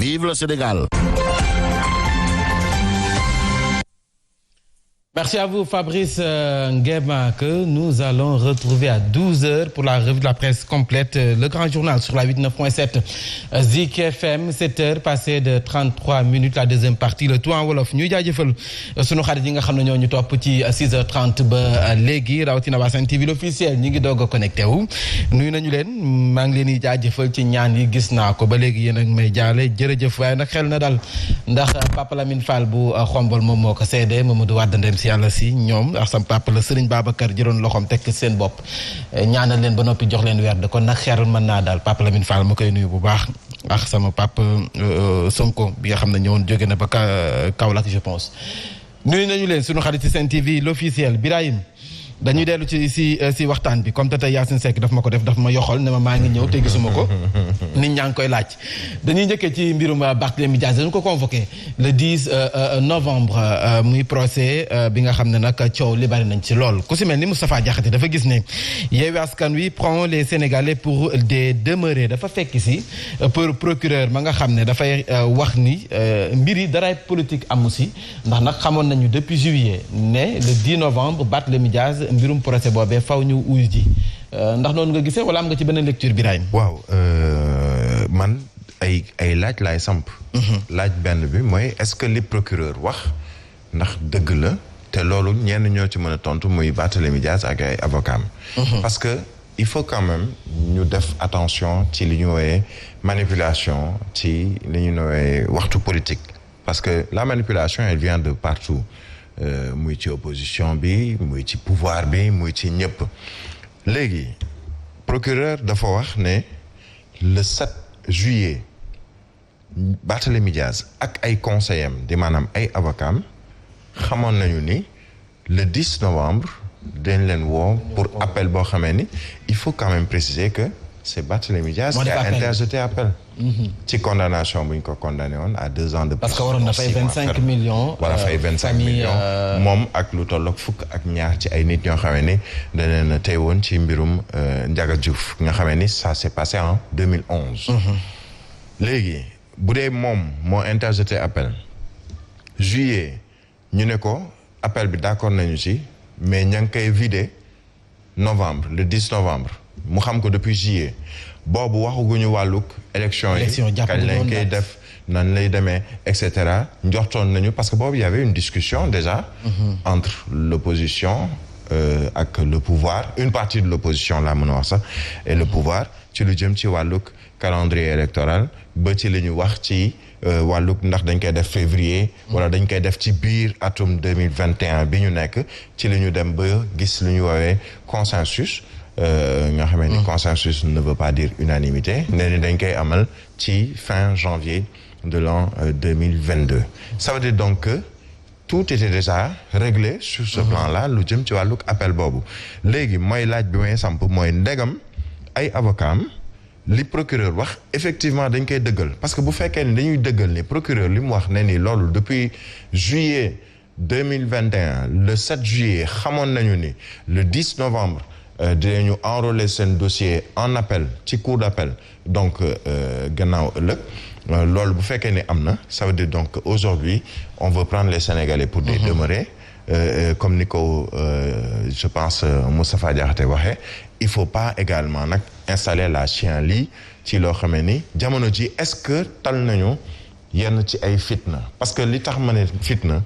Vive le Sénégal. Merci à vous Fabrice Nguema que nous allons retrouver à 12h pour la revue de la presse complète. Le grand journal sur la 89.7 Zik FM, 7h passé de 33 minutes la deuxième partie le tout en wolof ñuy jaajëfal sunu xarit yi nga xam ne ñoo ñu topp ci 6h30 ba léegi rawatina waa Sen TV l'officiel ñi ngi doog a connecté wu nuyu nañu leen maa ngi leen di jaajëfal ci ñaan yi gis naa ko ba léegi yéen ak may jaale jërëjëf waaye nag xel na dal ndax Papa Lamine Fall bu xombol moom moo ko seede Mamadou Wade ndem si yàlla si ñoom ak sam papa la Serigne Babacar jëloon loxoom tekk seen bopp ñaanal leen ba noppi jox leen werd kon nag xeerul mën naa daal Papa Lamine Fall ma koy nuyu bu baax ak sama papa Sonko bi nga xam ne ñëwoon jóge na ba Kaolack je pense nuyu nañu leen sunu xarit ci Sen TV l'officiel Birahim dañuy dellu ci waxtaan bi comme tey Yacine Seck daf ma ko def daf ma yoxol ne ma maa ngi ñëw te gisuma ko nit ñaa ngi koy laaj dañuy njëkkee ci mbirum Barthélémy Dias dañu ko convoqué le 10 novembre muy procès bi nga xam ne nag coow li bari nañ ci lool ku si mel ni Moustapha Diakhaté dafa gis ne Yewwi Askan Wi prend les Sénégalais pour des demeurés dafa fekk si pour procureur ma nga xam ne dafay wax ni mbir yi daraay politique amu si ndax nag xamoon nañu depuis juillet ne le 10 novembre Barthélémy Dias mbirum procès boobee faw ñu uyu ji ndax noonu nga gisee wala am nga ci beneen lecture Birahim waaw man ay laaj laay samp laaj benn bi mooy est-ce que li procureur wax ndax dëgg la te loolu ñenn ñoo ci mën a tontu muy Barthélémy Dias ak ay avocat parce que il faut quand même ñu def attention ci li ñu woowee manipulation ci li ñu woowee waxtu politique parce que la manipulation elle vient de partout muy ci opposition bi muy ci pouvoir bi muy ci ñëpp léegi procureur dafa wax ne le 7 juillet Barthélémy Dias ak ay conseillers am di maanaam ay avocats am xamoon nañu ni le 10 novembre dañ leen woo pour appel boo xamee ni il faut quand même préciser que c'est Barthélémy Dias qui a interjeté appel ci condamnation bu ñu ko condamné woon à 2 ans de prison. parce que waroon na fay 25 millions. wala fay 25 millions moom ak lu tolloog fukk ak ñaar ci ay nit ñoo xamee ni da leen tey woon ci mbirum Ndiaga Diouf nga xamee ni ça s'est passé en 2011. léegi bu dee moom moo interjeté appel juillet ñu ne ko appel bi d'accord nañu ci mais ña ngi koy vidé novembre le 10 novembre mu xam ko depuis juillet. boobu waxaguñu wàllug élection yi kañ lañ koy def nan lay demee et cetera njortoon nañu parce que boobu y avait une discussion déjà entre l'opposition ak le pouvoir une partie de l'opposition laa mën a wax sax et le pouvoir ci lu jëm ci wàllug calendrier électoral ba ci li ñu wax ci wàllug ndax dañ koy def février wala dañ koy def ci biir atum 2021 bi ñu nekk ci li ñu dem ba gis lu ñu woowee consensus nga xamee ni consensus ne veut pas dire unanimité nee ni dañ koy amal ci fin janvier de l'an 2022 ça veut dire donc que tout était déjà réglé sur ce plan-là lu jëm ci wàllug appel boobu léegi mooy laaj bi may samp mooy ndegam ay avocat am li procureur wax effectivement dañ koy dëggal parce que bu fekkee ni dañuy dëggal ni procureur li mu wax ne ni loolu depuis juillet 2021 le 7 juillet xamoon nañu ni le 10 novembre dinañu enrôler seen dossier en appel ci cour d'appel donc gannaaw ëllëg loolu bu fekkee ni am na ça veut dire donc aujourd'hui on veut prendre les Sénégalais pour des demeurés comme ni ko je pense Moustapha Diakhaté waxee il faut pas également nag installer la chienlit ci loo xamee ni jamono ji est-ce que tal nañu yenn ci ay fitna parce que li tax ma ne fitna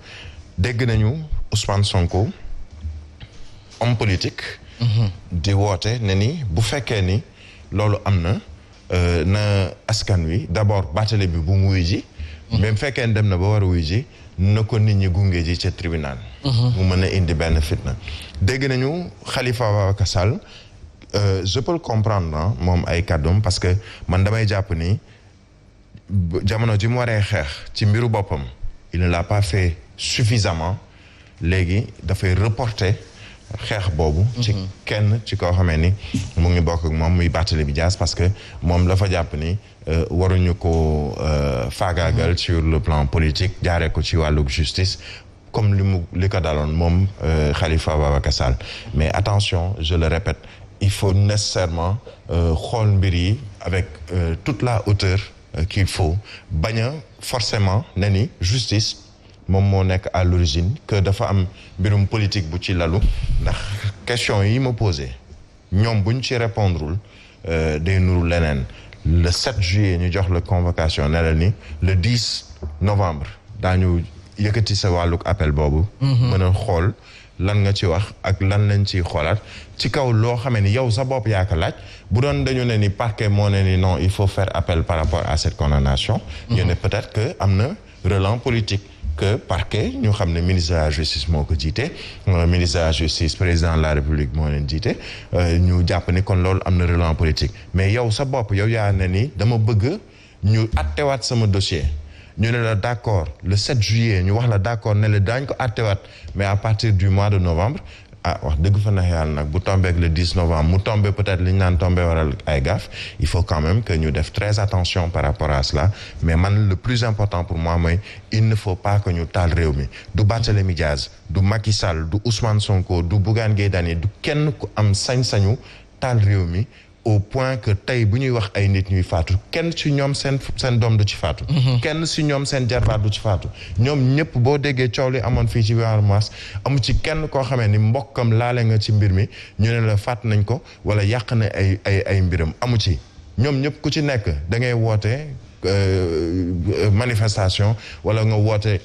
dégg nañu Ousmane Sonko homme politique di woote ne ni bu fekkee ni loolu am na na askan wi d'abord Barthélémy bi bu mu wuy ji mais bu fekkee ni dem na ba war a wuy ji na ko nit ñi gunge ji ca tribunal mu mën a indi benn fitna dégg nañu Khalifa Ababacar Sall je peux le comprendre moom ay kàddoom parce que man damay jàpp ni jamono ji mu waree xeex ci mbiru boppam il ne l'a pas fait suffisamment léegi dafay reporter xeex boobu ci kenn ci koo xamee ni mu ngi bokk ak moom muy Barthélémy Dias parce que moom dafa jàpp ni waruñu ko faagaagal sur le plan politique jaaree ko ci wàllug justice comme li ko daloon moom Khalifa Ababacar Sall mais attention je le répète il faut nécessairement xool mbir yi avec toute la hauteur qu'il faut bañ a forcément ne ni justice moom moo nekk à l'origine que dafa am mbirum politique bu ci lalu ndax question yi ma posé ñoom bu ñu ci répondrewul day nuru leneen le 7 juillet ñu jox la convocation ne la ni le 10 novembre daañu yëkkati sa wàlluk appel boobu mën a xool lan nga ci wax ak lan lañ ciy xoolaat ci kaw loo xamee ni yow sa bopp yaa ko laaj bu doon dañu ne ni parquet moo ne ni non il faut faire appel par rapport à cette condamnation ñu ne peut-être que am na relent politique que parquet ñu xam ne ministre de la justice moo ko jiite ministre de la justice président de la république moo leen jiite ñu jàpp ni kon loolu am na relent politique mais yow sa bopp yow yaa ne ni dama bëgg ñu attewaat sama dossier ñu ne la d'accord le 7 juillet ñu wax la d'accord ne la daañ ko attewaat mais à partir du mois de novembre wax dëgg fa na yàlla nag bu tombé ak le 10 novembre mu tombé peut-être li ñu naan tombé waral ay gaaf il faut quand même que ñu def très attention par rapport à cela mais man le plus important pour moi mooy il ne faut pas que ñu taal réew mi du Barthélémy Diaz du Macky Sall du Ousmane Sonko du Bougane Gueye Dany du kenn ku am sañ-sañu taal réew mi au point que tey bu ñuy wax ay nit ñuy faatu kenn ci ñoom seen doom du ci faatu kenn ci ñoom seen jarbaat du ci faatu ñoom ñëpp boo déggee coow li amoon fii ci weeru mars amu ci kenn koo xamee ni mbokkam laale nga ci mbir mi ñu ne la faat nañ ko wala yàq na ay mbiram amu ci ñoom ñëpp ku ci nekk da ngay woote manifestation wala nga woote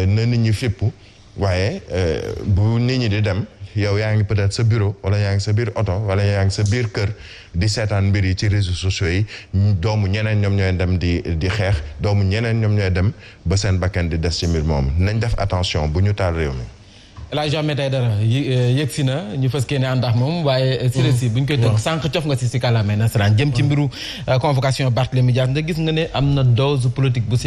na nit ñi fippu waaye bu nit ñi di dem yow yaa ngi peut-être sa bureau wala yaa ngi sa biir oto wala yaa ngi sa biir kër di seetaan mbir yi ci réseaux sociaux yi doomu ñeneen ñoom ñooy dem di xeex doomu ñeneen ñoom ñooy dem ba seen bakkan di des ci mbir moomu nañ def attention bu ñu taal réew mi. El Hadj Ahmed Aïdara yëg si na ñu fas yéene ànd ak moom waaye si récit bu ñu koy tënk sànq cof nga si kàllaamay nasaraan jëm ci mbiru convocation Barthélémy Dias nga gis nga ne am na dose politique bu si